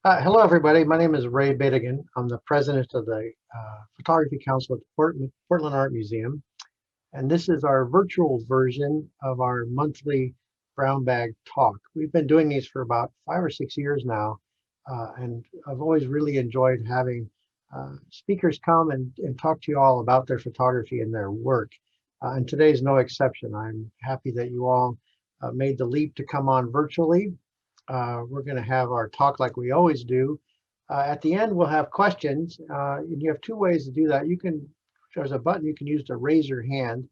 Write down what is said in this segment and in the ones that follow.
Hello, everybody. My name is Ray Bidigan. I'm the president of the Photography Council at the Portland Art Museum. And this is our virtual version of our monthly brown bag talk. We've been doing these for about 5 or 6 years now. And I've always really enjoyed having speakers come and talk to you all about their photography and their work. And today's no exception. I'm happy that you all made the leap to come on virtually. We're going to have our talk like we always do. At the end, we'll have questions. And you have two ways to do that. There's a button you can use to raise your hand.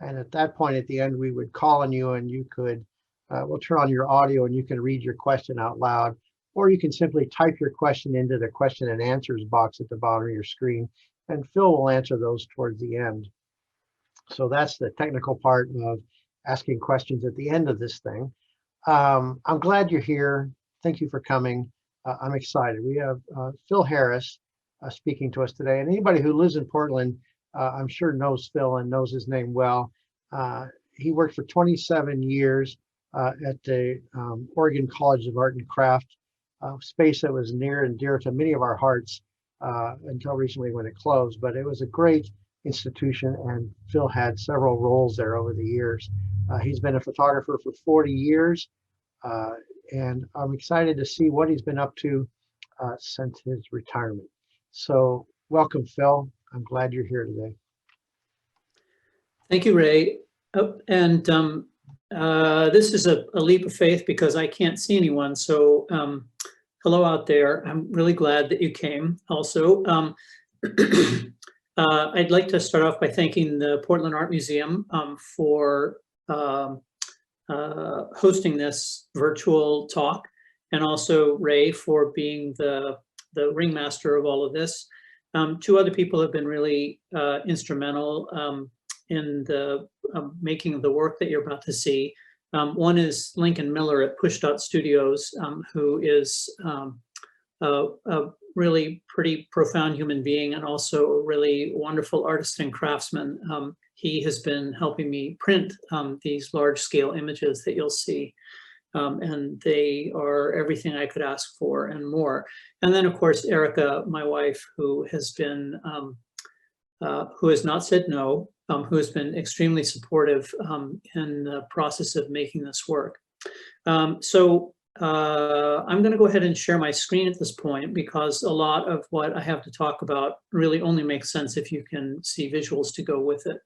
And at that point, at the end, we would call on you and we'll turn on your audio and you can read your question out loud. Or you can simply type your question into the question and answers box at the bottom of your screen. And Phil will answer those towards the end. So that's the technical part of asking questions at the end of this thing. I'm glad you're here. Thank you for coming. I'm excited. We have Phil Harris speaking to us today. And anybody who lives in Portland, I'm sure knows Phil and knows his name well. He worked for 27 years at the Oregon College of Art and Craft, a space that was near and dear to many of our hearts until recently when it closed. But it was a great institution, and Phil had several roles there over the years. He's been a photographer for 40 years, and I'm excited to see what he's been up to since his retirement. So welcome, Phil. I'm glad you're here today. Thank you, Ray. This is a leap of faith because I can't see anyone. So hello out there. I'm really glad that you came also. I'd like to start off by thanking the Portland Art Museum for hosting this virtual talk, and also Ray for being the ringmaster of all of this. Two other people have been really instrumental in the making of the work that you're about to see. One is Lincoln Miller at Push Dot Studios, who is a really pretty profound human being and also a really wonderful artist and craftsman. He has been helping me print these large-scale images that you'll see, and they are everything I could ask for and more. And then, of course, Erica, my wife, who has not said no, who has been extremely supportive in the process of making this work. I'm going to go ahead and share my screen at this point because a lot of what I have to talk about really only makes sense if you can see visuals to go with it.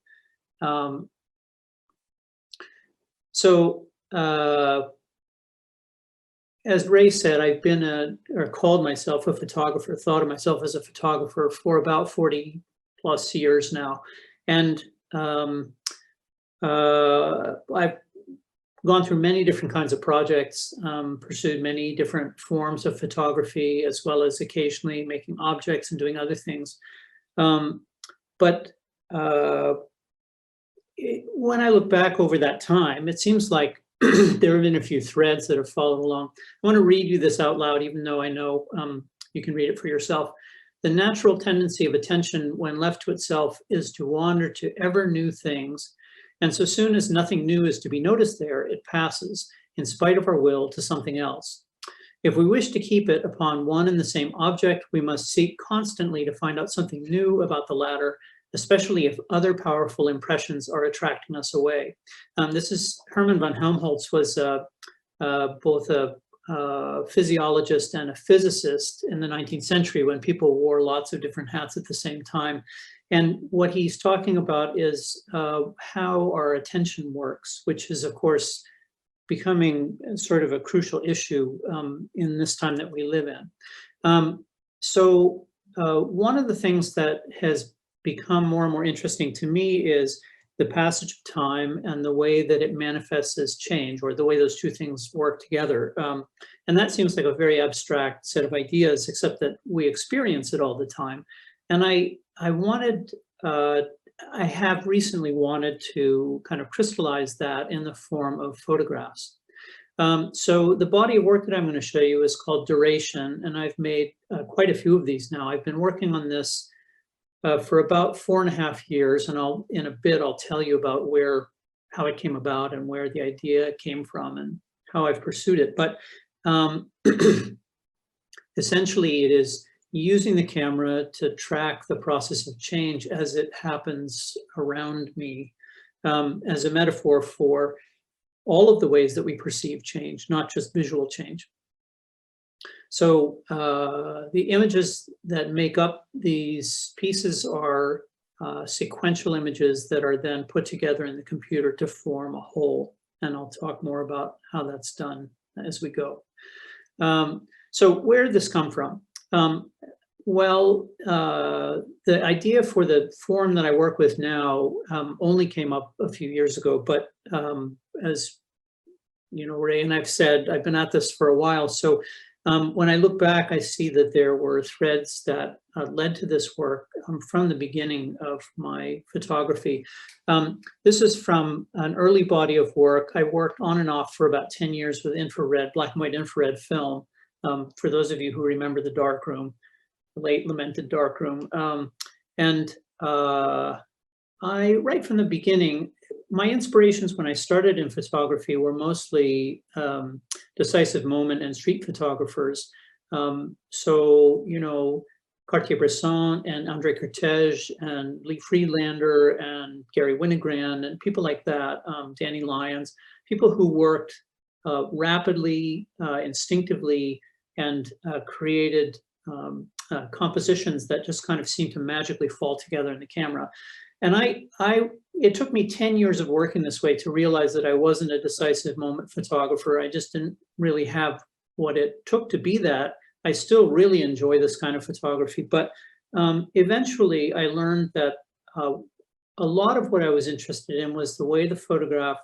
As Ray said, I've been called myself a photographer, thought of myself as a photographer for about 40 plus years now. And I've gone through many different kinds of projects, pursued many different forms of photography, as well as occasionally making objects and doing other things. When I look back over that time, it seems like there have been a few threads that have followed along. I want to read you this out loud, even though I know you can read it for yourself. The natural tendency of attention when left to itself is to wander to ever new things. And so soon as nothing new is to be noticed there, it passes, in spite of our will, to something else. If we wish to keep it upon one and the same object, we must seek constantly to find out something new about the latter, especially if other powerful impressions are attracting us away. Hermann von Helmholtz was both a physiologist and a physicist in the 19th century when people wore lots of different hats at the same time. And what he's talking about is how our attention works, which is, of course, becoming sort of a crucial issue in this time that we live in. One of the things that has become more and more interesting to me is the passage of time and the way that it manifests as change, or the way those two things work together. And that seems like a very abstract set of ideas, except that we experience it all the time. And I have recently wanted to kind of crystallize that in the form of photographs. So the body of work that I'm going to show you is called Duration, and I've made quite a few of these now. I've been working on this for about 4.5 years, and in a bit I'll tell you about how it came about and where the idea came from and how I've pursued it. But essentially, it is using the camera to track the process of change as it happens around me, as a metaphor for all of the ways that we perceive change, not just visual change. So the images that make up these pieces are sequential images that are then put together in the computer to form a whole. And I'll talk more about how that's done as we go. So where did this come from? Well, the idea for the form that I work with now only came up a few years ago, but as you know, Ray and I've said, I've been at this for a while. So when I look back, I see that there were threads that led to this work from the beginning of my photography. This is from an early body of work. I worked on and off for about 10 years with infrared, black and white infrared film. For those of you who remember the darkroom, the late lamented darkroom. I, right from the beginning, my inspirations when I started in photography were mostly decisive moment and street photographers. So, you know, Cartier-Bresson and André Cortege and Lee Friedlander and Gary Winogrand and people like that, Danny Lyons, people who worked rapidly, instinctively, and created compositions that just kind of seemed to magically fall together in the camera. And it took me 10 years of working this way to realize that I wasn't a decisive moment photographer. I just didn't really have what it took to be that. I still really enjoy this kind of photography, but eventually I learned that a lot of what I was interested in was the way the photograph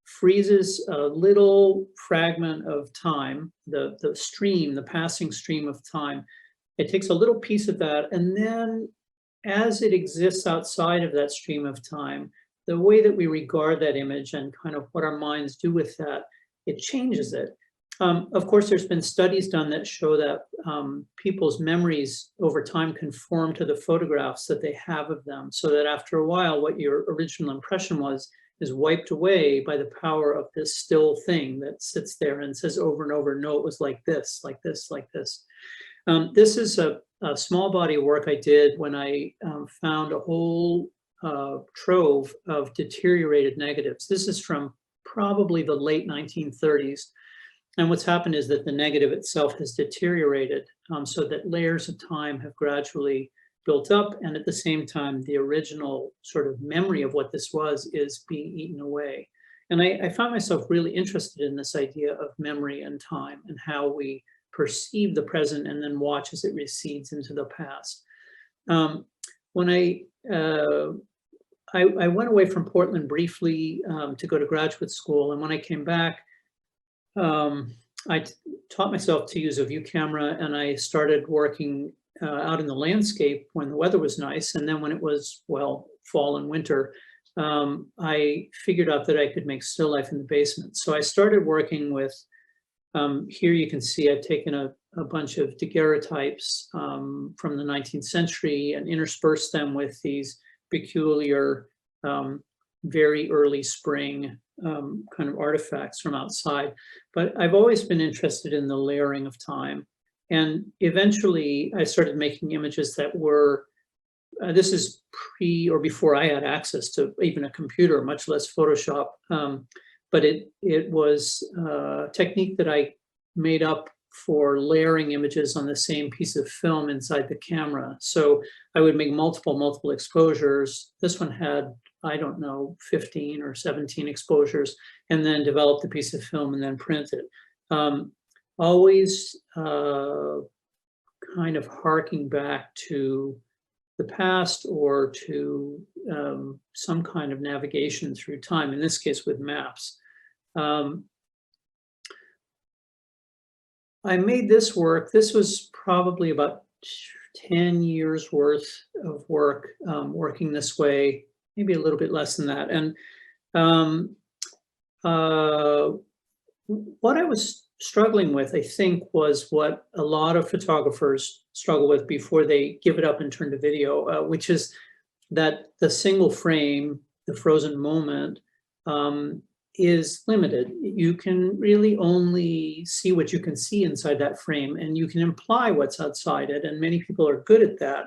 freezes a little fragment of time, the stream, the passing stream of time. It takes a little piece of that, and then as it exists outside of that stream of time, the way that we regard that image and kind of what our minds do with that, it changes it. Of course, there's been studies done that show that people's memories over time conform to the photographs that they have of them, so that after a while, what your original impression was is wiped away by the power of this still thing that sits there and says over and over, no, it was like this, like this, like this. This is a small body of work I did when I found a whole trove of deteriorated negatives. This is from probably the late 1930s. And what's happened is that the negative itself has deteriorated so that layers of time have gradually built up. And at the same time, the original sort of memory of what this was is being eaten away. And I found myself really interested in this idea of memory and time and how we perceive the present and then watch as it recedes into the past. When I went away from Portland briefly to go to graduate school, and when I came back, I taught myself to use a view camera, and I started working out in the landscape when the weather was nice, and then when it was, well, fall and winter, I figured out that I could make still life in the basement. So I started working with here you can see I've taken a bunch of daguerreotypes from the 19th century and interspersed them with these peculiar, very early spring kind of artifacts from outside. But I've always been interested in the layering of time. And eventually I started making images that were, this is pre or before I had access to even a computer, much less Photoshop. But it was a technique that I made up for layering images on the same piece of film inside the camera. So I would make multiple exposures. This one had, I don't know, 15 or 17 exposures, and then develop the piece of film and then print it. Always kind of harking back to the past or to some kind of navigation through time, in this case with maps. I made this work. This was probably about 10 years worth of work, working this way, maybe a little bit less than that. And what I was struggling with, I think, was what a lot of photographers struggle with before they give it up and turn to video, which is that the single frame, the frozen moment, is limited. You can really only see what you can see inside that frame, and you can imply what's outside it, and many people are good at that.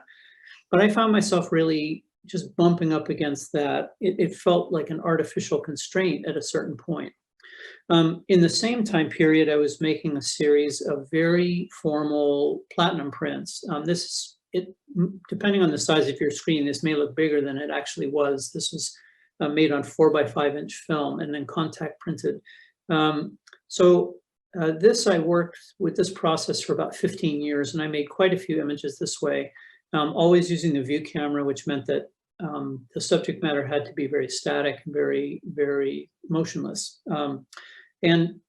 But I found myself really just bumping up against that. It felt like an artificial constraint at a certain point. In the same time period, I was making a series of very formal platinum prints. Depending on the size of your screen, this may look bigger than it actually was. This was made on 4x5-inch film and then contact printed. I worked with this process for about 15 years, and I made quite a few images this way, always using the view camera, which meant that the subject matter had to be very static and very, very motionless. And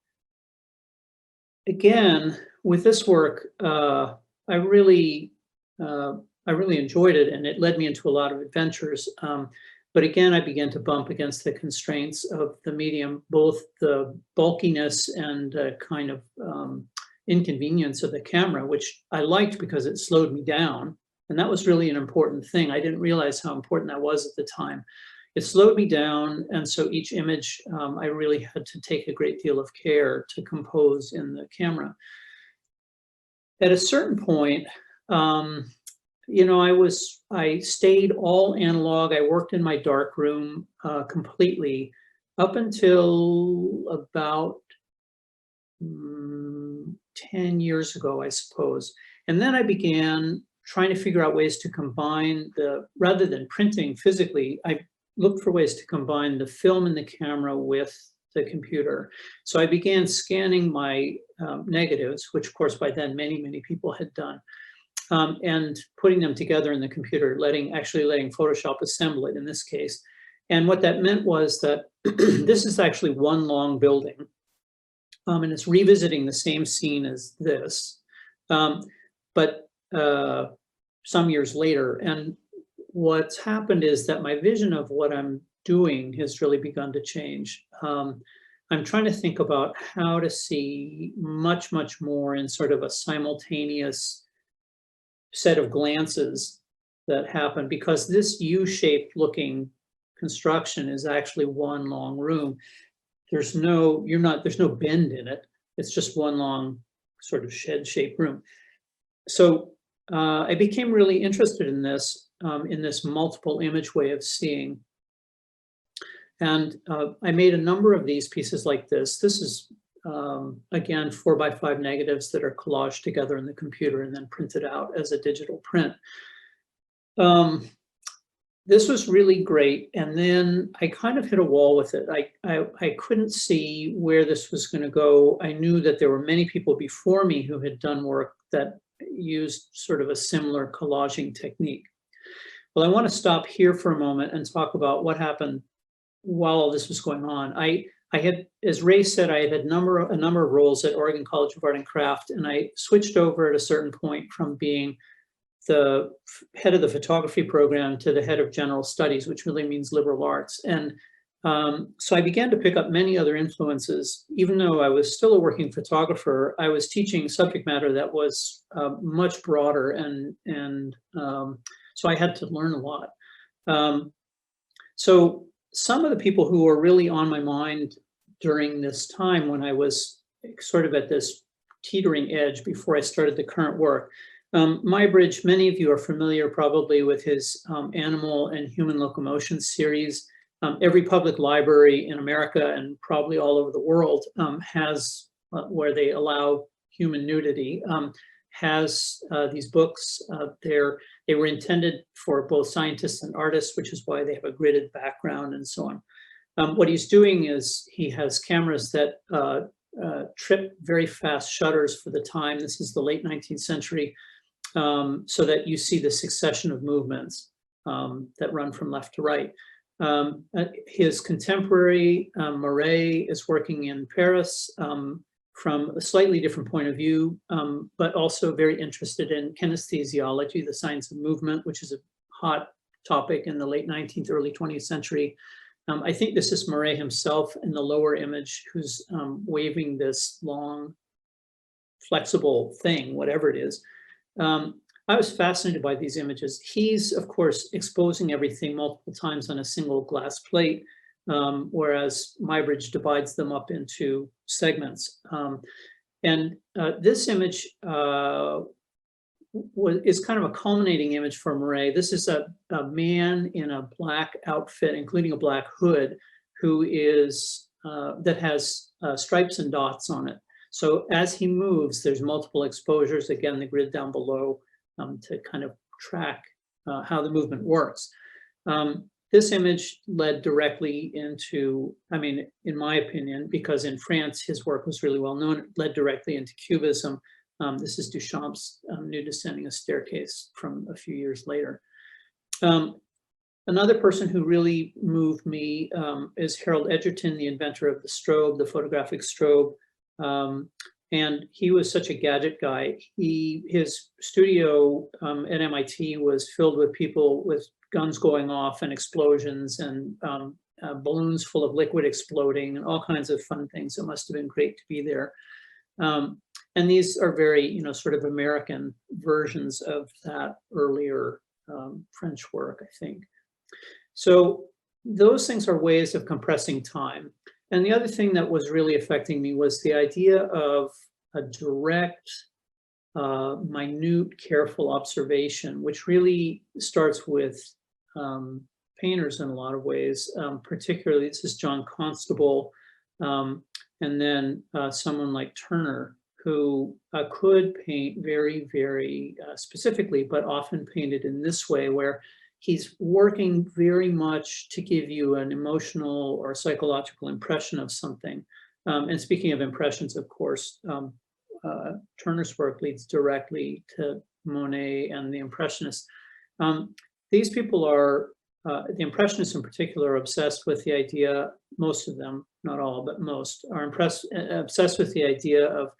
again, with this work, I really enjoyed it, and it led me into a lot of adventures. But again, I began to bump against the constraints of the medium, both the bulkiness and kind of inconvenience of the camera, which I liked because it slowed me down. And that was really an important thing. I didn't realize how important that was at the time. It slowed me down, and so each image, I really had to take a great deal of care to compose in the camera. At a certain point, I stayed all analog. I worked in my dark room completely up until about 10 years ago, I suppose. And then I began trying to figure out ways to combine rather than printing physically, I looked for ways to combine the film and the camera with the computer. So I began scanning my negatives, which of course by then many, many people had done. And putting them together in the computer, actually letting Photoshop assemble it in this case. And what that meant was that this is actually one long building, and it's revisiting the same scene as this, but some years later. And what's happened is that my vision of what I'm doing has really begun to change. I'm trying to think about how to see much, much more in sort of a simultaneous set of glances that happen, because this U-shaped looking construction is actually one long room. There's no bend in it. It's just one long sort of shed-shaped room. So I became really interested in this multiple image way of seeing. And I made a number of these pieces like this. This is, again, 4x5 negatives that are collaged together in the computer and then printed out as a digital print. This was really great. And then I kind of hit a wall with it. I couldn't see where this was going to go. I knew that there were many people before me who had done work that used sort of a similar collaging technique. Well, I want to stop here for a moment and talk about what happened while all this was going on. I had, as Ray said, I had a number of roles at Oregon College of Art and Craft, and I switched over at a certain point from being the head of the photography program to the head of general studies, which really means liberal arts. And so I began to pick up many other influences. Even though I was still a working photographer, I was teaching subject matter that was much broader, and so I had to learn a lot. So some of the people who were really on my mind during this time when I was sort of at this teetering edge before I started the current work, Muybridge, many of you are familiar probably with his Animal and Human Locomotion series. Every public library in America and probably all over the world has, where they allow human nudity, has these books. They were intended for both scientists and artists, which is why they have a gridded background and so on. What he's doing is he has cameras that trip very fast shutters for the time. This is the late 19th century, so that you see the succession of movements that run from left to right. His contemporary, Murray, is working in Paris from a slightly different point of view, but also very interested in kinesthesiology, the science of movement, which is a hot topic in the late 19th, early 20th century. I think this is Murray himself in the lower image, who's waving this long, flexible thing, whatever it is. I was fascinated by these images. He's, of course, exposing everything multiple times on a single glass plate. whereas Muybridge divides them up into segments. This image is kind of a culminating image for Murray. This is a man in a black outfit, including a black hood, who is that has stripes and dots on it. So as he moves, there's multiple exposures. Again, the grid down below to kind of track how the movement works. This image led directly into, I mean, in my opinion, because in France his work was really well known, it led directly into Cubism. This is Duchamp's Nude Descending a Staircase from a few years later. Another person who really moved me is Harold Edgerton, the inventor of the strobe, the photographic strobe. And he was such a gadget guy. His studio at MIT was filled with people with guns going off and explosions and balloons full of liquid exploding and all kinds of fun things. It must have been great to be there. And these are very, sort of American versions of that earlier French work, I think. So those things are ways of compressing time. And the other thing that was really affecting me was the idea of a direct, minute, careful observation, which really starts with painters in a lot of ways. Particularly, this is John Constable, and then someone like Turner, who could paint very, very specifically, but often painted in this way, where he's working very much to give you an emotional or psychological impression of something. And speaking of impressions, of course, Turner's work leads directly to Monet and the Impressionists. These people are, the Impressionists in particular, are obsessed with the idea, most of them, not all, but most, are obsessed with the idea of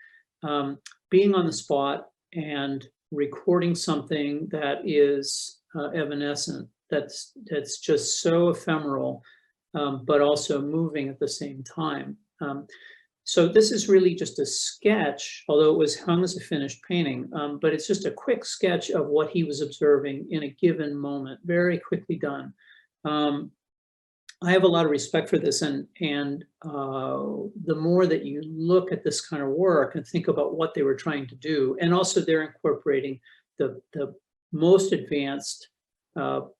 being on the spot and recording something that is evanescent, that's just so ephemeral, but also moving at the same time. So this is really just a sketch, although it was hung as a finished painting, but it's just a quick sketch of what he was observing in a given moment, very quickly done. I have a lot of respect for this, and the more that you look at this kind of work and think about what they were trying to do, and also they're incorporating the most advanced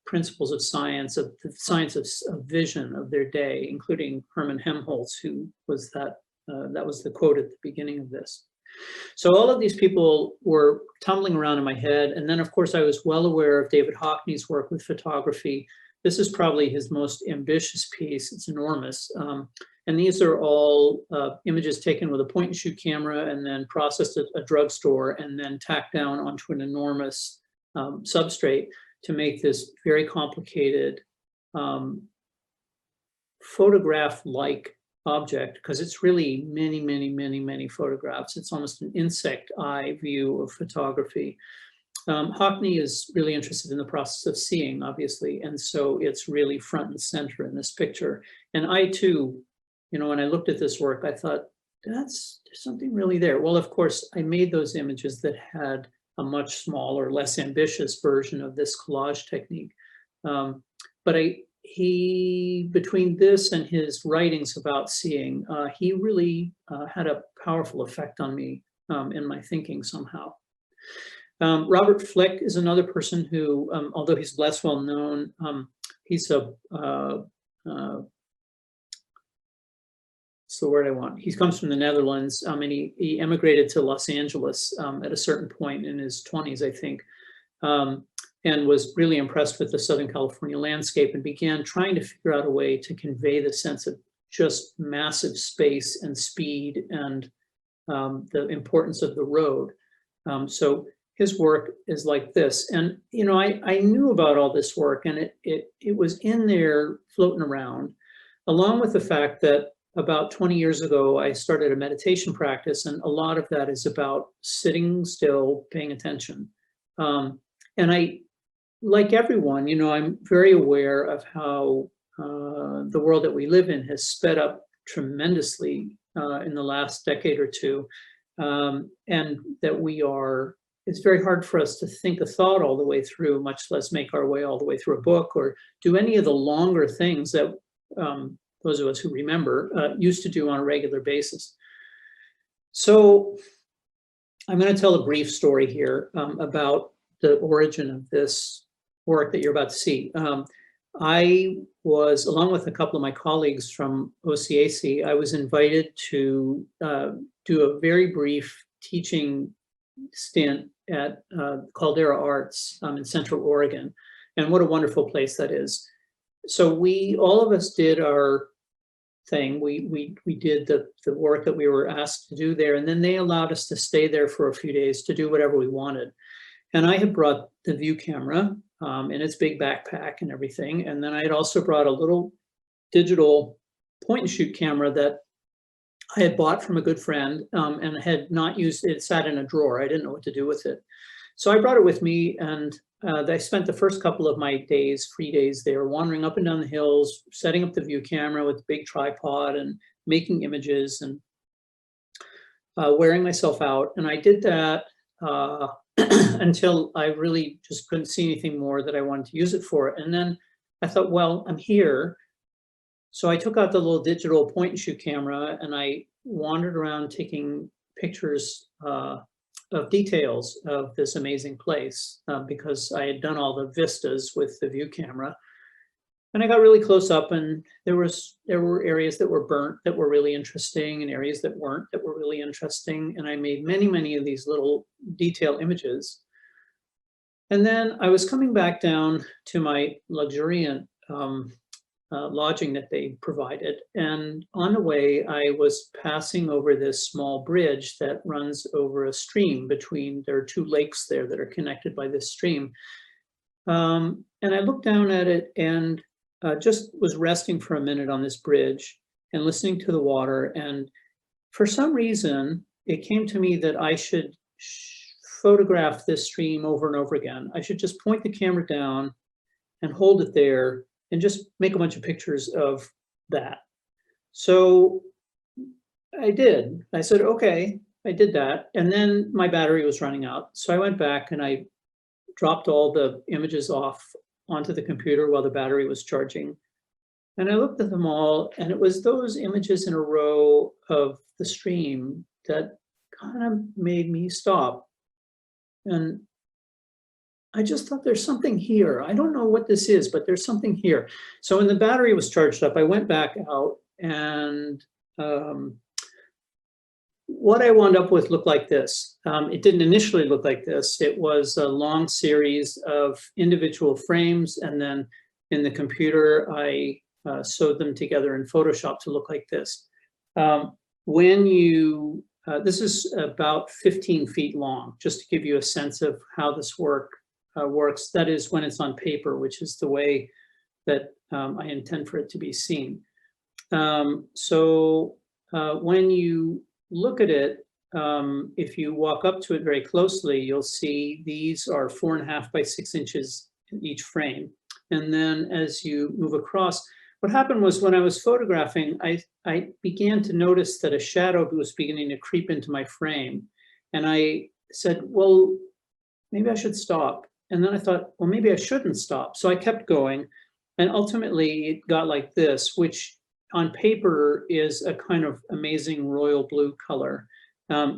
principles of science, of the science of vision of their day, including Hermann Helmholtz, who was that was the quote at the beginning of this. So all of these people were tumbling around in my head. And then, of course, I was well aware of David Hockney's work with photography. This is probably his most ambitious piece. It's enormous. And these are all images taken with a point and shoot camera and then processed at a drugstore and then tacked down onto an enormous substrate to make this very complicated photograph-like object, because it's really many, many, many, many photographs. It's almost an insect eye view of photography. Hockney is really interested in the process of seeing, obviously, and so it's really front and center in this picture. And I too, when I looked at this work, I thought, there's something really there. Well, of course, I made those images that had a much smaller, less ambitious version of this collage technique. But between this and his writings about seeing, he really had a powerful effect on me in my thinking somehow. Robert Flick is another person who, although he's less well known, he's a, what's the word I want? He comes from the Netherlands, and he emigrated to Los Angeles at a certain point in his 20s, I think. And was really impressed with the Southern California landscape and began trying to figure out a way to convey the sense of just massive space and speed and the importance of the road. So his work is like this. And, I knew about all this work, and it was in there floating around, along with the fact that about 20 years ago, I started a meditation practice, and a lot of that is about sitting still, paying attention. And I, like everyone, I'm very aware of how the world that we live in has sped up tremendously in the last decade or two, and that it's very hard for us to think a thought all the way through, much less make our way all the way through a book or do any of the longer things that those of us who remember, used to do on a regular basis. So I'm going to tell a brief story here about the origin of this work that you're about to see. I was, along with a couple of my colleagues from OCAC, I was invited to do a very brief teaching stint at Caldera Arts in Central Oregon. And what a wonderful place that is. So all of us did our thing. We did the work that we were asked to do there. And then they allowed us to stay there for a few days to do whatever we wanted. And I had brought the view camera in its big backpack and everything. And then I had also brought a little digital point and shoot camera that I had bought from a good friend and had not used. It sat in a drawer. I didn't know what to do with it. So I brought it with me, and I spent the first couple of my days, free days there, wandering up and down the hills, setting up the view camera with a big tripod and making images and wearing myself out. And I did that until I really just couldn't see anything more that I wanted to use it for. And then I thought, well, I'm here. So I took out the little digital point and shoot camera and I wandered around taking pictures of details of this amazing place because I had done all the vistas with the view camera. And I got really close up, and there were areas that were burnt that were really interesting and areas that weren't that were really interesting. And I made many of these little detail images. And then I was coming back down to my luxuriant lodging that they provided. And on the way, I was passing over this small bridge that runs over a stream between, there are two lakes there that are connected by this stream. And I looked down at it and just was resting for a minute on this bridge and listening to the water. And for some reason, it came to me that I should photograph this stream over and over again. I should just point the camera down and hold it there and just make a bunch of pictures of that. So I did. I said, okay, I did that. And then my battery was running out. So I went back and I dropped all the images off onto the computer while the battery was charging. And I looked at them all, and it was those images in a row of the stream that kind of made me stop. And I just thought, there's something here. I don't know what this is, but there's something here. So when the battery was charged up, I went back out, and what I wound up with looked like this. It didn't initially look like this. It was a long series of individual frames, and then in the computer, I sewed them together in Photoshop to look like this. This is about 15 feet long, just to give you a sense of how this works. That is when it's on paper, which is the way that I intend for it to be seen. So when you look at it, if you walk up to it very closely, you'll see these are 4.5 by 6 inches in each frame. And then as you move across, what happened was when I was photographing, I began to notice that a shadow was beginning to creep into my frame. And I said, well, maybe I should stop. And then I thought, well, maybe I shouldn't stop. So I kept going. And ultimately it got like this, which on paper is a kind of amazing royal blue color.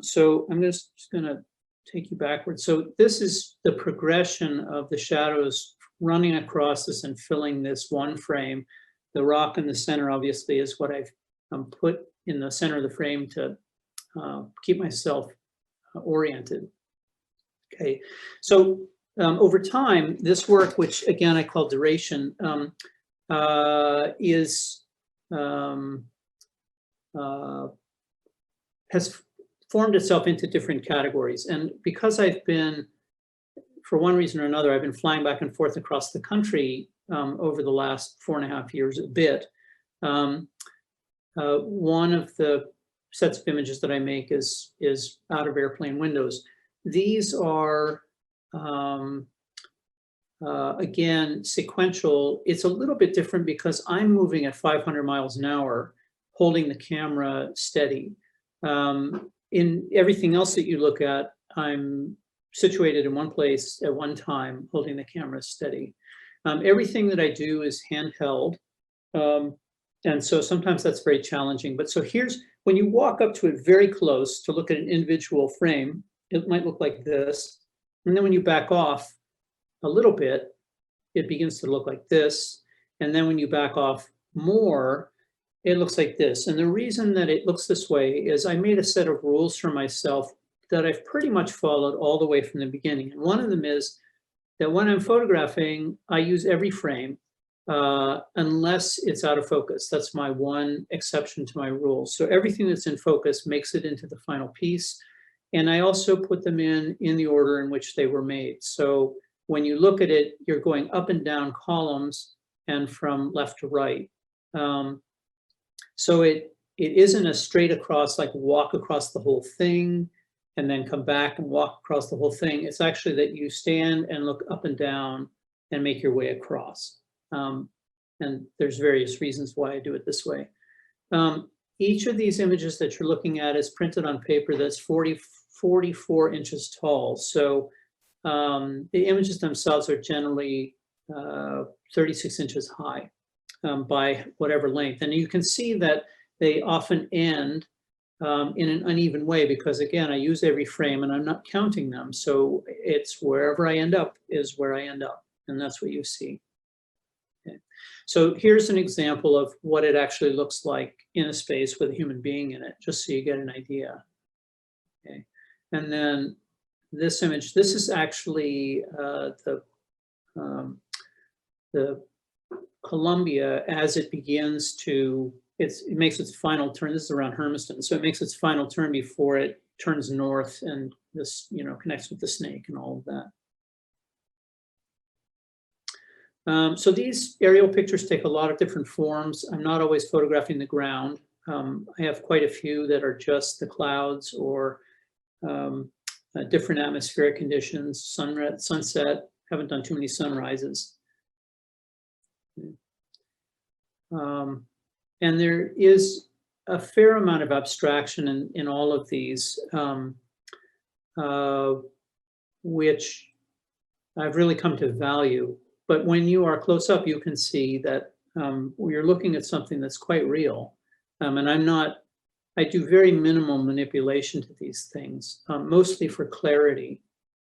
So I'm just gonna take you backwards. So this is the progression of the shadows running across this and filling this one frame. The rock in the center, obviously, is what I've put in the center of the frame to keep myself oriented. Okay, so over time, this work, which again I call duration, has formed itself into different categories. And because I've been, for one reason or another, I've been flying back and forth across the country over the last 4.5 years a bit. One of the sets of images that I make is out of airplane windows. These are, again, sequential. It's a little bit different because I'm moving at 500 miles an hour, holding the camera steady. In everything else that you look at, I'm situated in one place at one time, holding the camera steady. Everything that I do is handheld. And so sometimes that's very challenging. But so here's, when you walk up to it very close to look at an individual frame, it might look like this. And then when you back off a little bit, it begins to look like this. And then when you back off more, it looks like this. And the reason that it looks this way is I made a set of rules for myself that I've pretty much followed all the way from the beginning. And one of them is that when I'm photographing, I use every frame unless it's out of focus. That's my one exception to my rules. So everything that's in focus makes it into the final piece. And I also put them in the order in which they were made. So when you look at it, you're going up and down columns and from left to right. So it isn't a straight across, like walk across the whole thing and then come back and walk across the whole thing. It's actually that you stand and look up and down and make your way across. And there's various reasons why I do it this way. Each of these images that you're looking at is printed on paper that's 44 inches tall. So the images themselves are generally 36 inches high by whatever length. And you can see that they often end in an uneven way because, again, I use every frame and I'm not counting them. So it's wherever I end up is where I end up. And that's what you see. Okay. So here's an example of what it actually looks like in a space with a human being in it, just so you get an idea. Okay. And then this image, this is actually the Columbia as it begins to, it makes its final turn. This is around Hermiston. So it makes its final turn before it turns north and this, connects with the snake and all of that. So these aerial pictures take a lot of different forms. I'm not always photographing the ground. I have quite a few that are just the clouds or different atmospheric conditions, sunset. Haven't done too many sunrises. And there is a fair amount of abstraction in all of these, which I've really come to value. But when you are close up, you can see that you're looking at something that's quite real. And I do very minimal manipulation to these things, mostly for clarity.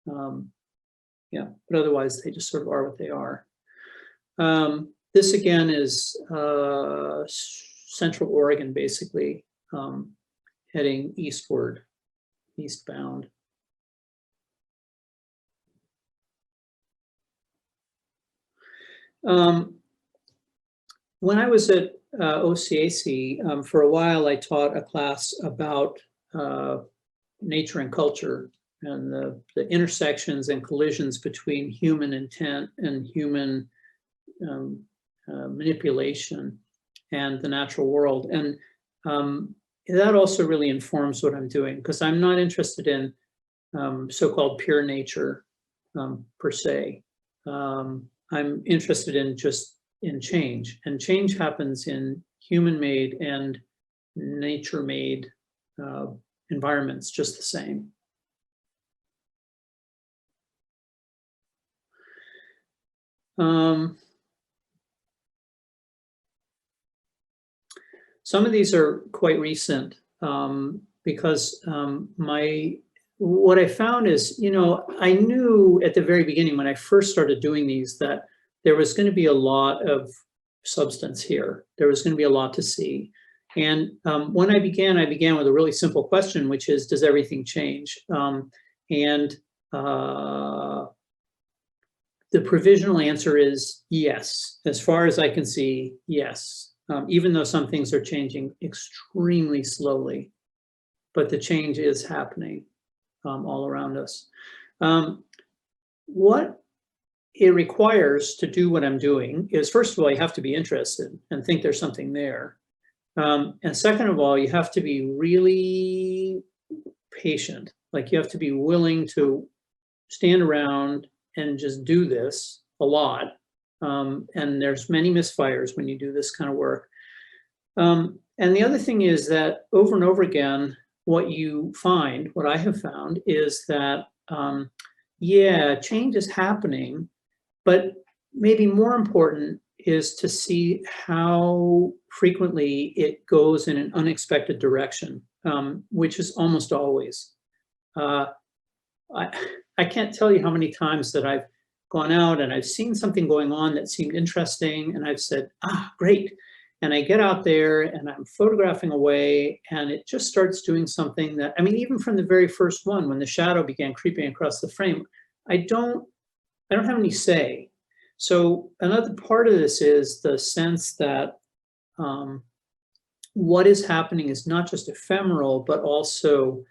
Yeah, but otherwise they just sort of are what they are. This again is Central Oregon, basically, heading eastward, eastbound. When I was at OCAC, for a while, I taught a class about nature and culture and the intersections and collisions between human intent and human manipulation and the natural world. And that also really informs what I'm doing, because I'm not interested in so-called pure nature per se. I'm interested in just in change, and change happens in human-made and nature-made environments just the same. Some of these are quite recent because what I found is, I knew at the very beginning when I first started doing these that there was going to be a lot of substance here. There was going to be a lot to see. And when I began with a really simple question, which is, does everything change? And the provisional answer is yes. As far as I can see, yes. Even though some things are changing extremely slowly, but the change is happening all around us. What it requires to do what I'm doing is, first of all, you have to be interested and think there's something there. And second of all, you have to be really patient. Like, you have to be willing to stand around and just do this a lot. And there's many misfires when you do this kind of work. And the other thing is that over and over again, what I have found is that, yeah, change is happening, but maybe more important is to see how frequently it goes in an unexpected direction, which is almost always. I can't tell you how many times that I've gone out and I've seen something going on that seemed interesting, and I've said, ah, great. And I get out there and I'm photographing away, and it just starts doing something that, I mean, even from the very first one, when the shadow began creeping across the frame, I don't have any say. So another part of this is the sense that what is happening is not just ephemeral, but also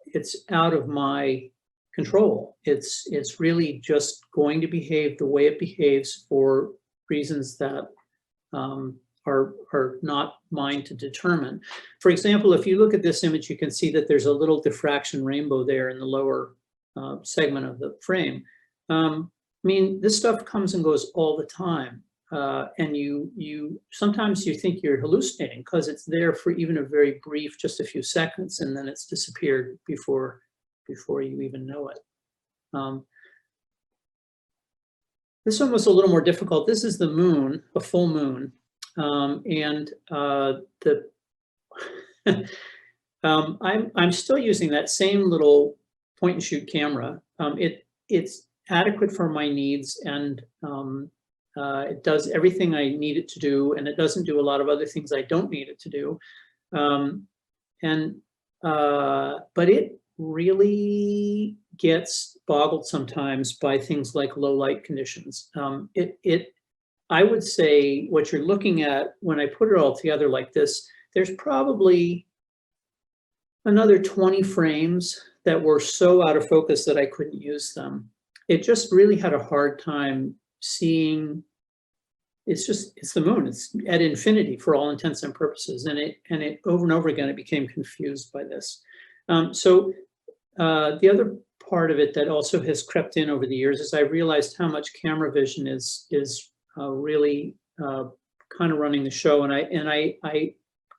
it's out of my control. It's really just going to behave the way it behaves for reasons that are not mine to determine. For example, if you look at this image, you can see that there's a little diffraction rainbow there in the lower segment of the frame. I mean, this stuff comes and goes all the time. And you sometimes you think you're hallucinating because it's there for even a very brief, just a few seconds, and then it's disappeared before you even know it. This one was a little more difficult. This is the moon, a full moon, and I'm still using that same little point and shoot camera. It's adequate for my needs, and it does everything I need it to do, and it doesn't do a lot of other things I don't need it to do. But it really gets boggled sometimes by things like low light conditions. I would say what you're looking at when I put it all together like this, there's probably another 20 frames that were so out of focus that I couldn't use them. It just really had a hard time seeing. It's the moon. It's at infinity for all intents and purposes, and it over and over again it became confused by this. The other part of it that also has crept in over the years is I realized how much camera vision is really kind of running the show, and I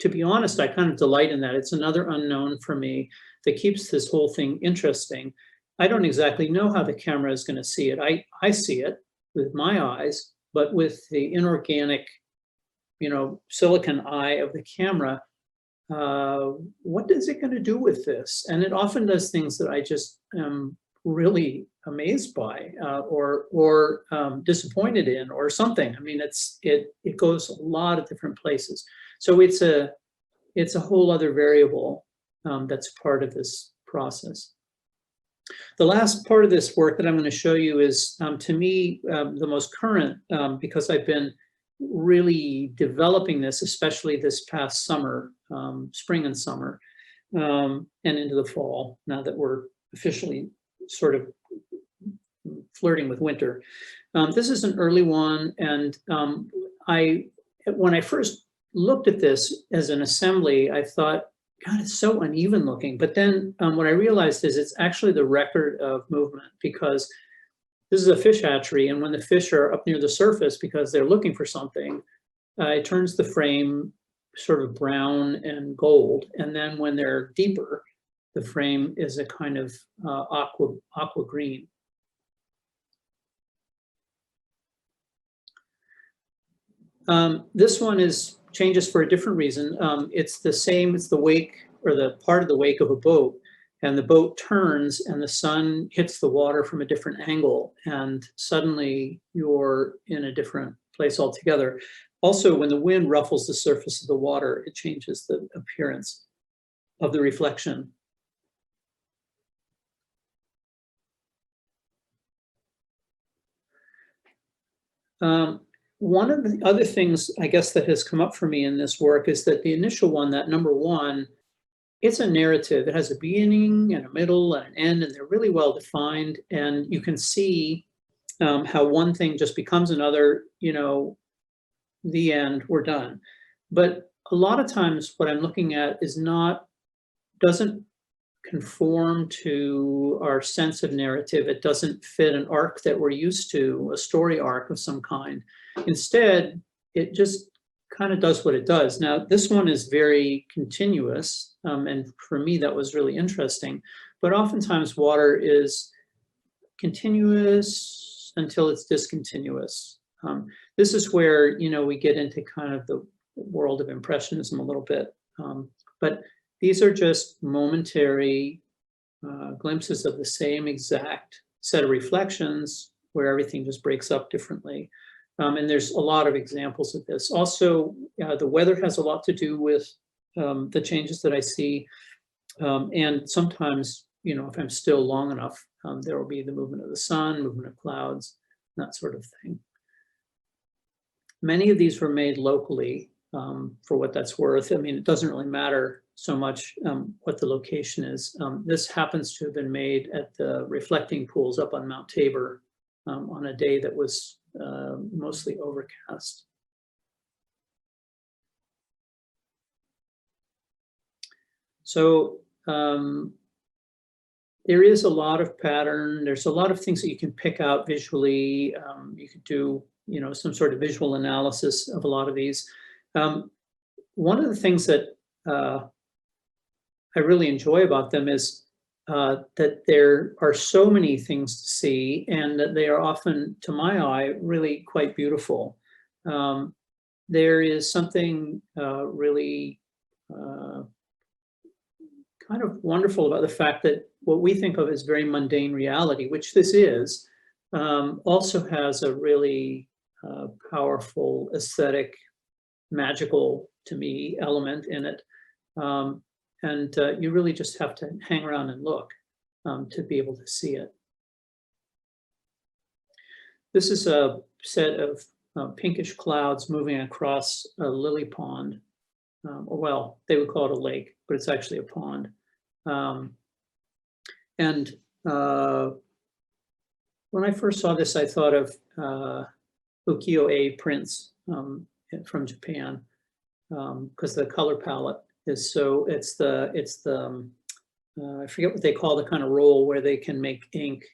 to be honest, I kind of delight in that. It's another unknown for me that keeps this whole thing interesting. I don't exactly know how the camera is going to see it. I see it with my eyes, but with the inorganic, silicon eye of the camera, what is it going to do with this? And it often does things that I just am really amazed by, or disappointed in, or something. I mean, it goes a lot of different places. So it's a whole other variable that's part of this process. The last part of this work that I'm going to show you is, to me, the most current, because I've been really developing this, especially this past summer, spring and summer, and into the fall, now that we're officially sort of flirting with winter. This is an early one, and when I first looked at this as an assembly, I thought, God, it's so uneven looking. But then what I realized is it's actually the record of movement, because this is a fish hatchery, and when the fish are up near the surface because they're looking for something, it turns the frame sort of brown and gold. And then when they're deeper, the frame is a kind of aqua green. This one changes for a different reason. It's the same, it's the wake, or the part of the wake of a boat, and the boat turns and the sun hits the water from a different angle, and suddenly you're in a different place altogether. Also, when the wind ruffles the surface of the water, it changes the appearance of the reflection. One of the other things, I guess, that has come up for me in this work is that the initial one, that number one, it's a narrative. It has a beginning and a middle and an end, and they're really well defined. And you can see how one thing just becomes another, the end, we're done. But a lot of times what I'm looking at doesn't conform to our sense of narrative. It doesn't fit an arc that we're used to, a story arc of some kind. Instead, it just kind of does what it does. Now, this one is very continuous, and for me, that was really interesting. But oftentimes, water is continuous until it's discontinuous. This is where, we get into kind of the world of Impressionism a little bit. But these are just momentary glimpses of the same exact set of reflections where everything just breaks up differently. And there's a lot of examples of this. Also, the weather has a lot to do with the changes that I see. And sometimes, if I'm still long enough, there will be the movement of the sun, movement of clouds, that sort of thing. Many of these were made locally, for what that's worth. I mean, it doesn't really matter so much what the location is. This happens to have been made at the reflecting pools up on Mount Tabor on a day that was mostly overcast. So there is a lot of pattern. There's a lot of things that you can pick out visually. You could do, some sort of visual analysis of a lot of these. One of the things that I really enjoy about them is that there are so many things to see, and that they are often, to my eye, really quite beautiful. There is something really kind of wonderful about the fact that what we think of as very mundane reality, which this is, also has a really powerful aesthetic, magical, to me, element in it. And you really just have to hang around and look to be able to see it. This is a set of pinkish clouds moving across a lily pond. Or well, they would call it a lake, but it's actually a pond. And when I first saw this, I thought of ukiyo-e prints from Japan, because the color palette is so, it's the I forget what they call the kind of roll where they can make ink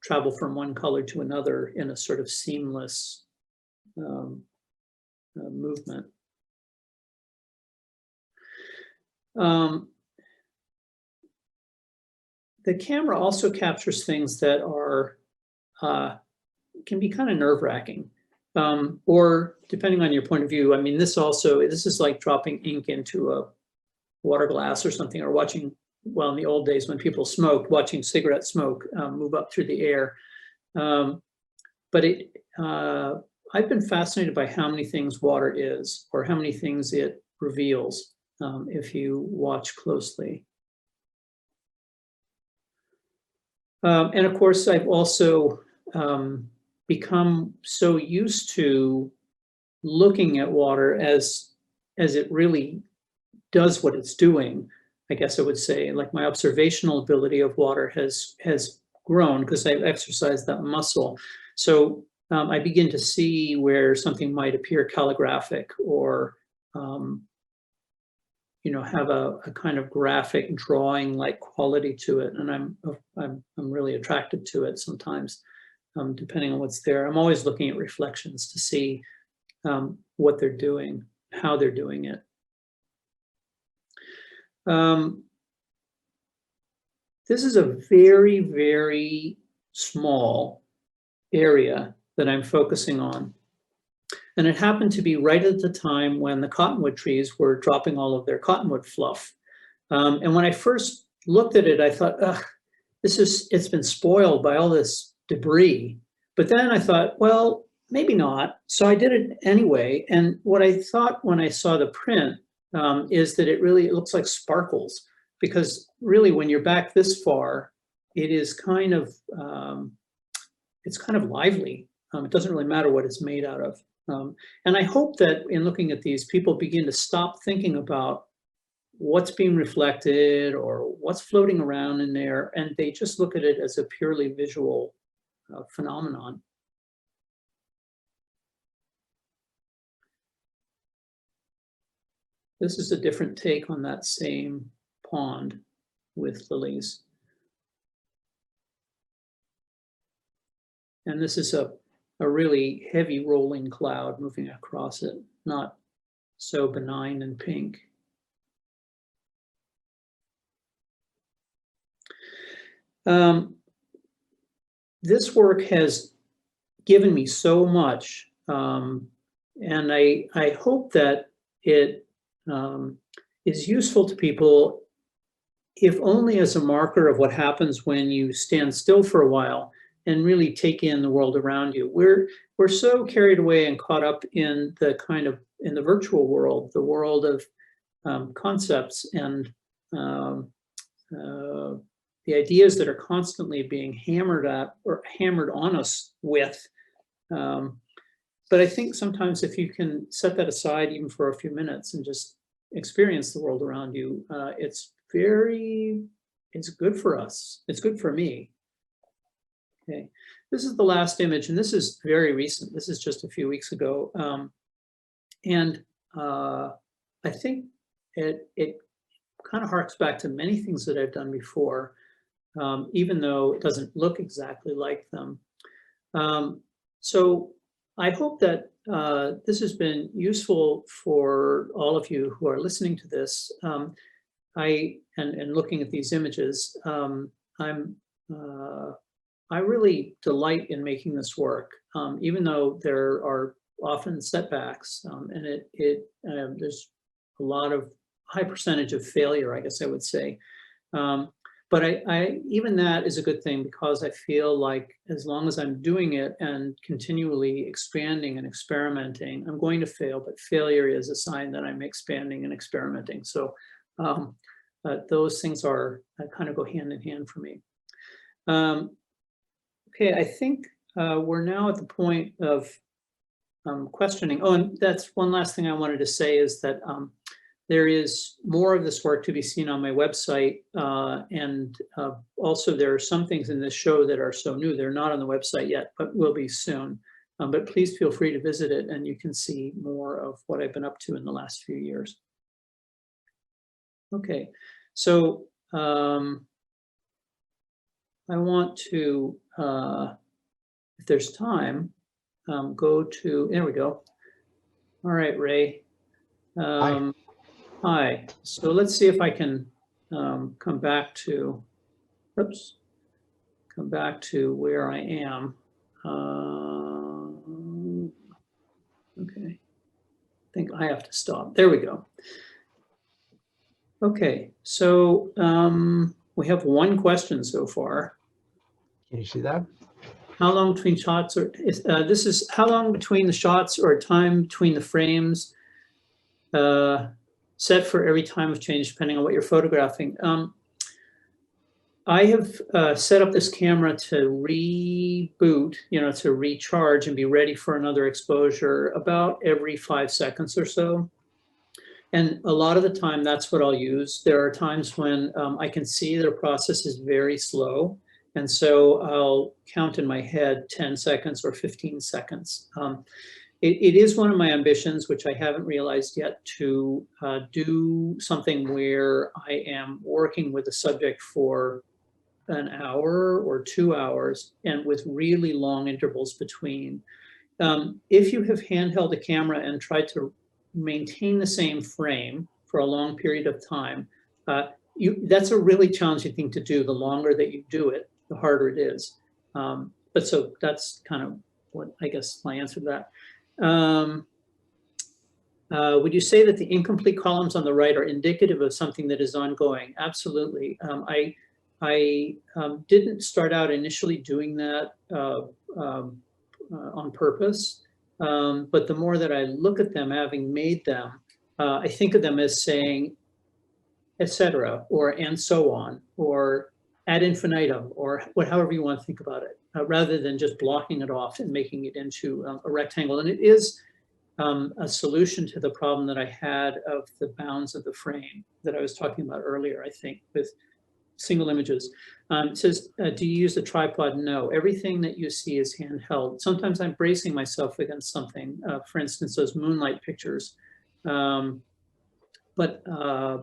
travel from one color to another in a sort of seamless movement. The camera also captures things that are can be kind of nerve-wracking, or depending on your point of view. I mean, this is like dropping ink into a water glass or something, or watching, well, in the old days when people smoked, watching cigarette smoke move up through the air. But I've been fascinated by how many things water is, or how many things it reveals if you watch closely. And of course, I've also become so used to looking at water as it really does what it's doing. I guess I would say, like, my observational ability of water has grown because I've exercised that muscle. So I begin to see where something might appear calligraphic, or have a kind of graphic drawing-like quality to it, and I'm really attracted to it sometimes, depending on what's there. I'm always looking at reflections to see what they're doing, how they're doing it. This is a very, very small area that I'm focusing on. And it happened to be right at the time when the cottonwood trees were dropping all of their cottonwood fluff. And when I first looked at it, I thought, ugh, it's been spoiled by all this debris. But then I thought, well, maybe not. So I did it anyway. And what I thought when I saw the print is that it looks like sparkles, because really when you're back this far, it is kind of, it's kind of lively. It doesn't really matter what it's made out of. And I hope that in looking at these, people begin to stop thinking about what's being reflected or what's floating around in there, and they just look at it as a purely visual phenomenon. This is a different take on that same pond with lilies. And this is a really heavy rolling cloud moving across it, not so benign and pink. This work has given me so much. And I hope that it is useful to people, if only as a marker of what happens when you stand still for a while and really take in the world around you. We're so carried away and caught up in the in the virtual world, the world of concepts and the ideas that are constantly being hammered at or hammered on us with. But I think sometimes if you can set that aside even for a few minutes and just experience the world around you, it's good for us. It's good for me. Okay, this is the last image, and this is very recent. This is just a few weeks ago. And I think it kind of harks back to many things that I've done before, even though it doesn't look exactly like them. So I hope that this has been useful for all of you who are listening to this. And looking at these images, I really delight in making this work, even though there are often setbacks, and there's a lot of high percentage of failure, I guess I would say. But even that is a good thing, because I feel like as long as I'm doing it and continually expanding and experimenting, I'm going to fail, but failure is a sign that I'm expanding and experimenting. So those things are kind of go hand in hand for me. Okay, I think we're now at the point of questioning. Oh, and that's one last thing I wanted to say is that there is more of this work to be seen on my website. And also there are some things in this show that are so new, they're not on the website yet, but will be soon. But please feel free to visit it, and you can see more of what I've been up to in the last few years. Okay, so I want to, if there's time, go to, there we go. All right, Ray. Hi, so let's see if I can come back to where I am. Okay, I think I have to stop. There we go. Okay, so we have one question so far. Can you see that? How long between shots, or this is how long between the shots or time between the frames set for every time of change depending on what you're photographing. I have set up this camera to reboot, to recharge and be ready for another exposure about every 5 seconds or so. And a lot of the time, that's what I'll use. There are times when I can see that a process is very slow. And so I'll count in my head 10 seconds or 15 seconds. It is one of my ambitions, which I haven't realized yet, to do something where I am working with a subject for an hour or 2 hours and with really long intervals between. If you have handheld a camera and tried to maintain the same frame for a long period of time, that's a really challenging thing to do. The longer that you do it, the harder it is. But so that's kind of what, I guess, my answer to that. Would you say that the incomplete columns on the right are indicative of something that is ongoing? Absolutely. I didn't start out initially doing that on purpose. But the more that I look at them, having made them, I think of them as saying, etc., or and so on, or ad infinitum, or however you want to think about it, rather than just blocking it off and making it into a rectangle. And it is a solution to the problem that I had of the bounds of the frame that I was talking about earlier, I think, with single images. It says, do you use a tripod? No, everything that you see is handheld. Sometimes I'm bracing myself against something, for instance, those moonlight pictures. But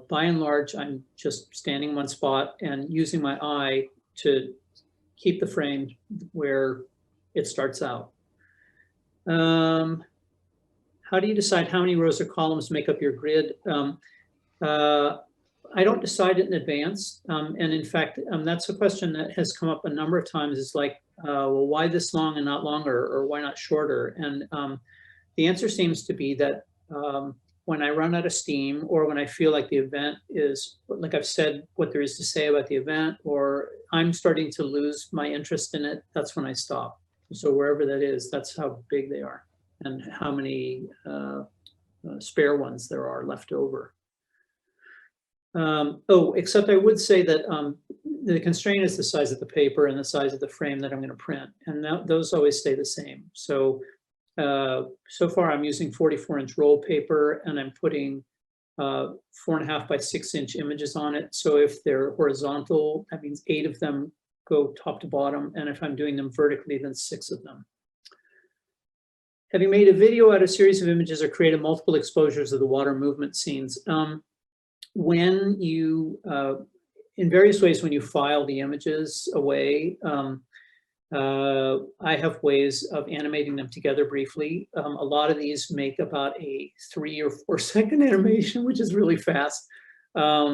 by and large, I'm just standing in one spot and using my eye to keep the frame where it starts out. How do you decide how many rows or columns make up your grid? I don't decide it in advance. And in fact, that's a question that has come up a number of times. Is like, well, why this long and not longer, or why not shorter? And the answer seems to be that when I run out of steam, or when I feel like the event is, like I've said what there is to say about the event, or I'm starting to lose my interest in it, that's when I stop. So wherever that is, that's how big they are and how many spare ones there are left over. Oh, except I would say that the constraint is the size of the paper and the size of the frame that I'm going to print, and those always stay the same. So so far I'm using 44-inch roll paper, and I'm putting 4.5 by 6-inch images on it. So if they're horizontal, that means 8 of them go top to bottom, and if I'm doing them vertically, then 6 of them. Have you made a video out of a series of images or created multiple exposures of the water movement scenes? When you, in various ways, when you file the images away, I have ways of animating them together briefly. A lot of these make about a 3 or 4 second animation, which is really fast. I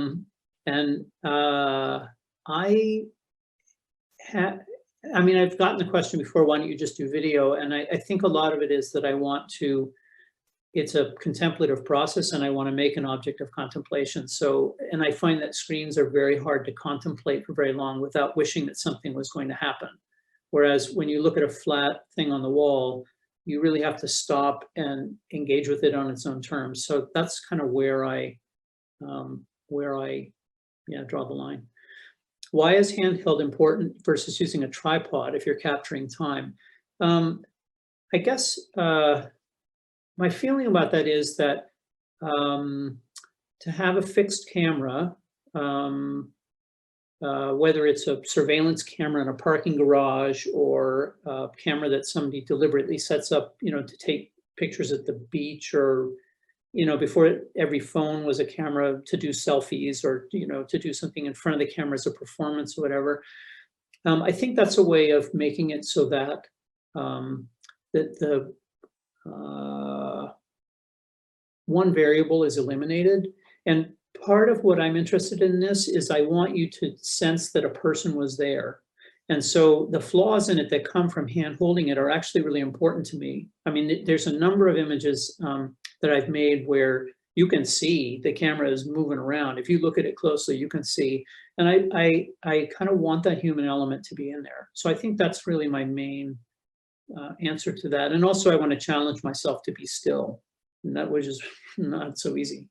mean, I've gotten the question before, why don't you just do video? And I think a lot of it is that I want to, it's a contemplative process, and I want to make an object of contemplation. So, and I find that screens are very hard to contemplate for very long without wishing that something was going to happen. Whereas when you look at a flat thing on the wall, you really have to stop and engage with it on its own terms. So that's kind of where I draw the line. Why is handheld important versus using a tripod if you're capturing time? I guess my feeling about that is that to have a fixed camera, whether it's a surveillance camera in a parking garage or a camera that somebody deliberately sets up, to take pictures at the beach, or, before every phone was a camera to do selfies, or, to do something in front of the camera as a performance or whatever. I think that's a way of making it so that the one variable is eliminated. And part of what I'm interested in this is I want you to sense that a person was there. And so the flaws in it that come from hand holding it are actually really important to me. I mean, there's a number of images that I've made where you can see the camera is moving around. If you look at it closely, you can see. And I kind of want that human element to be in there. So I think that's really my main answer to that. And also I want to challenge myself to be still, and that was just not so easy.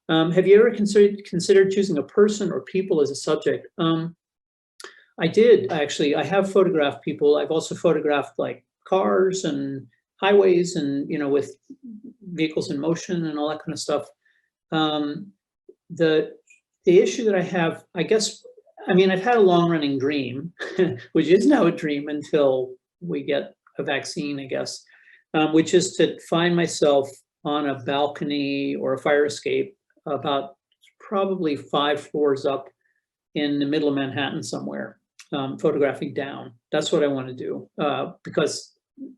Have you ever considered choosing a person or people as a subject? I did, actually. I have photographed people. I've also photographed like cars and highways and, with vehicles in motion and all that kind of stuff. The issue that I have, I guess, I've had a long running dream, which is now a dream until we get a vaccine, I guess, which is to find myself on a balcony or a fire escape about probably 5 floors up in the middle of Manhattan somewhere, photographing down. That's what I want to do, because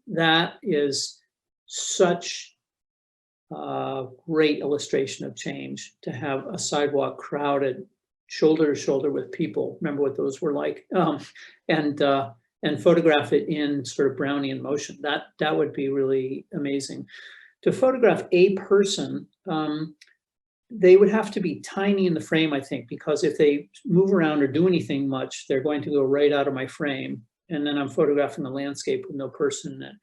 that is such a great illustration of change, to have a sidewalk crowded shoulder to shoulder with people. Remember what those were like, and photograph it in sort of Brownian motion. That would be really amazing. To photograph a person, they would have to be tiny in the frame, I think, because if they move around or do anything much, they're going to go right out of my frame. And then I'm photographing the landscape with no person in it.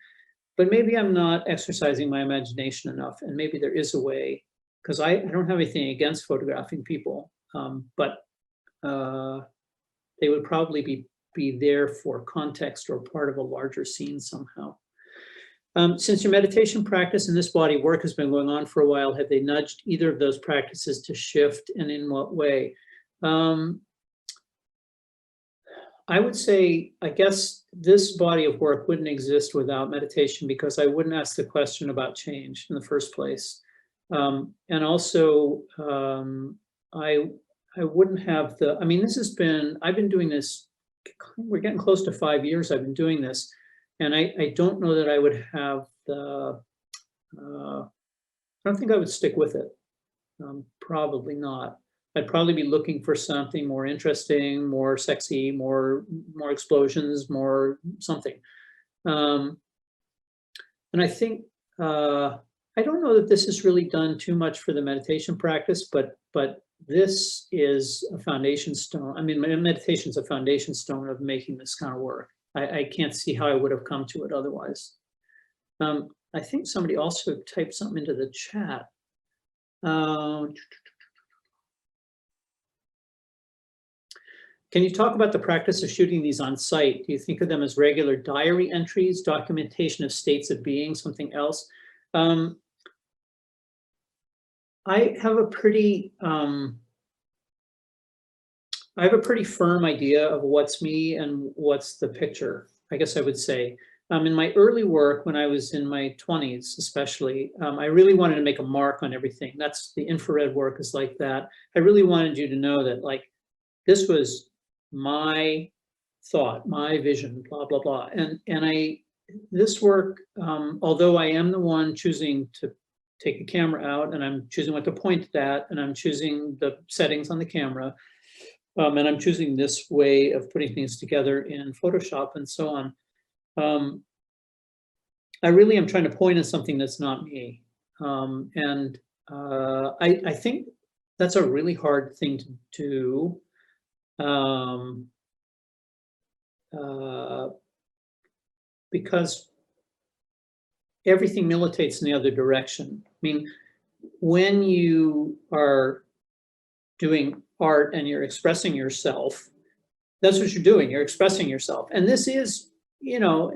But maybe I'm not exercising my imagination enough, and maybe there is a way, because I don't have anything against photographing people, but they would probably be there for context or part of a larger scene somehow. Since your meditation practice and this body of work has been going on for a while, have they nudged either of those practices to shift, and in what way? I would say, I guess this body of work wouldn't exist without meditation, because I wouldn't ask the question about change in the first place. And also, I wouldn't have I've been doing this, we're getting close to 5 years I've been doing this. And I don't know that I would have I don't think I would stick with it. Probably not. I'd probably be looking for something more interesting, more sexy, more explosions, more something. And I think I don't know that this has really done too much for the meditation practice, but this is a foundation stone. I mean, meditation's a foundation stone of making this kind of work. I can't see how I would have come to it otherwise. I think somebody also typed something into the chat. Can you talk about the practice of shooting these on site? Do you think of them as regular diary entries, documentation of states of being, something else? I have a pretty firm idea of what's me and what's the picture, I guess I would say. In my early work, when I was in my 20s especially, I really wanted to make a mark on everything. That's the infrared work is like that. I really wanted you to know that like this was my thought, my vision, blah, blah, blah. And this work, although I am the one choosing to take the camera out and I'm choosing what to point at and I'm choosing the settings on the camera, and I'm choosing this way of putting things together in Photoshop and so on. I really am trying to point at something that's not me. I think that's a really hard thing to do. Because everything militates in the other direction. I mean, when you are doing art and you're expressing yourself, that's what you're doing, you're expressing yourself. And this is, you know,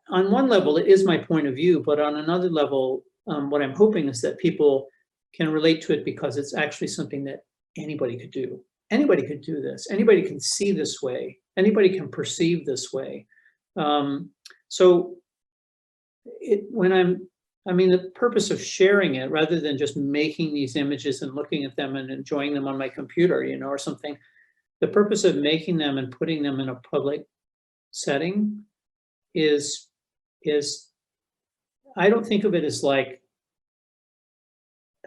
on one level, it is my point of view, but on another level, what I'm hoping is that people can relate to it because it's actually something that anybody could do. Anybody could do this. Anybody can see this way. Anybody can perceive this way. So the purpose of sharing it, rather than just making these images and looking at them and enjoying them on my computer, you know, or something, the purpose of making them and putting them in a public setting is I don't think of it as like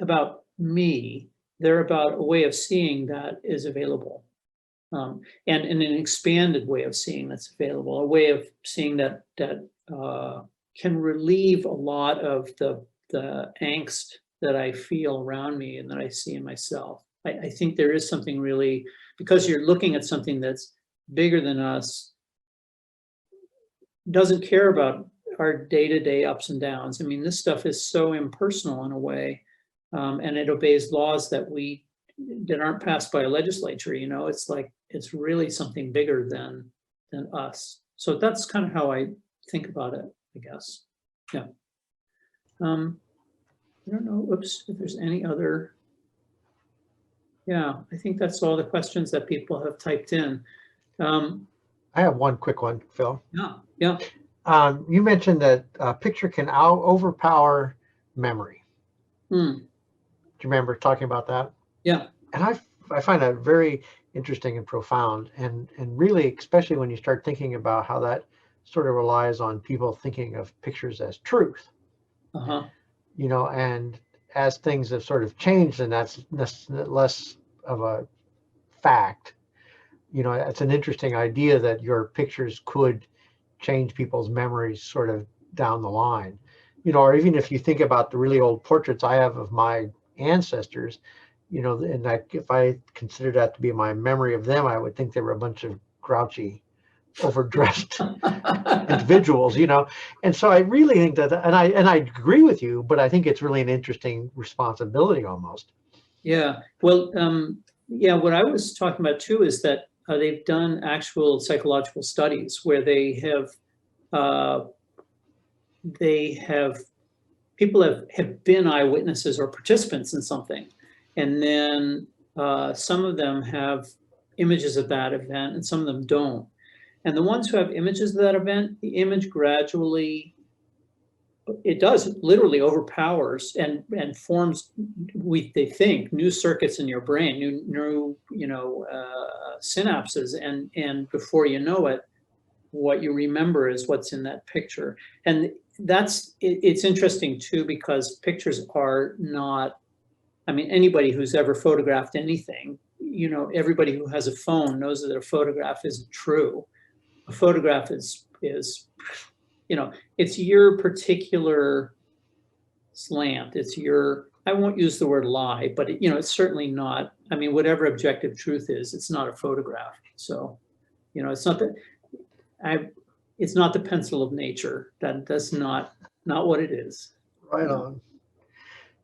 about me. They're about a way of seeing that is available, and an expanded way of seeing that's available, a way of seeing that can relieve a lot of the angst that I feel around me and that I see in myself. I think there is something really, because you're looking at something that's bigger than us, doesn't care about our day-to-day ups and downs. I mean, this stuff is so impersonal in a way, and it obeys laws that aren't passed by a legislature. You know, it's like it's really something bigger than us. So that's kind of how I think about it, I guess. Yeah. I don't know. Oops, if there's any other. Yeah, I think that's all the questions that people have typed in. I have one quick one, Phil. Yeah. You mentioned that a picture can overpower memory. Do you remember talking about that? Yeah. And I find that very interesting and profound, and really, especially when you start thinking about how that sort of relies on people thinking of pictures as truth. You know, and as things have sort of changed, and that's less of a fact. You know, it's an interesting idea that your pictures could change people's memories sort of down the line. You know, or even if you think about the really old portraits I have of my ancestors, you know, and if I consider that to be my memory of them, I would think they were a bunch of grouchy, overdressed individuals, you know. And so I really think that, and I agree with you, but I think it's really an interesting responsibility almost. Yeah. Well, yeah, what I was talking about too is that they've done actual psychological studies where people have been eyewitnesses or participants in something, and then some of them have images of that event and some of them don't. And the ones who have images of that event, the image gradually, it does literally overpowers and forms, they think, new circuits in your brain, new synapses, and before you know it, what you remember is what's in that picture. And it's interesting too, because pictures are not, I mean, anybody who's ever photographed anything you know, everybody who has a phone knows that a photograph isn't true. A photograph is, you know, it's your particular slant. It's your, I won't use the word lie, but it, you know, it's certainly not, I mean, whatever objective truth is, it's not a photograph. So, you know, it's not that it's not the pencil of nature. That's not what it is. Right on.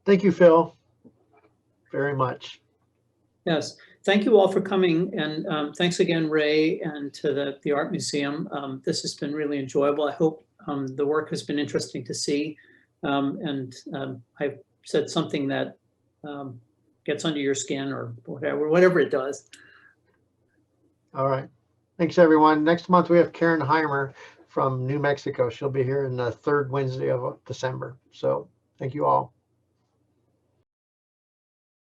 Thank you, Phil, very much. Yes, thank you all for coming, and thanks again, Ray, and to the Art Museum. This has been really enjoyable. I hope the work has been interesting to see, and I've said something that gets under your skin or whatever it does. All right. Thanks, everyone. Next month, we have Karen Heimer from New Mexico. She'll be here in the third Wednesday of December. So thank you all.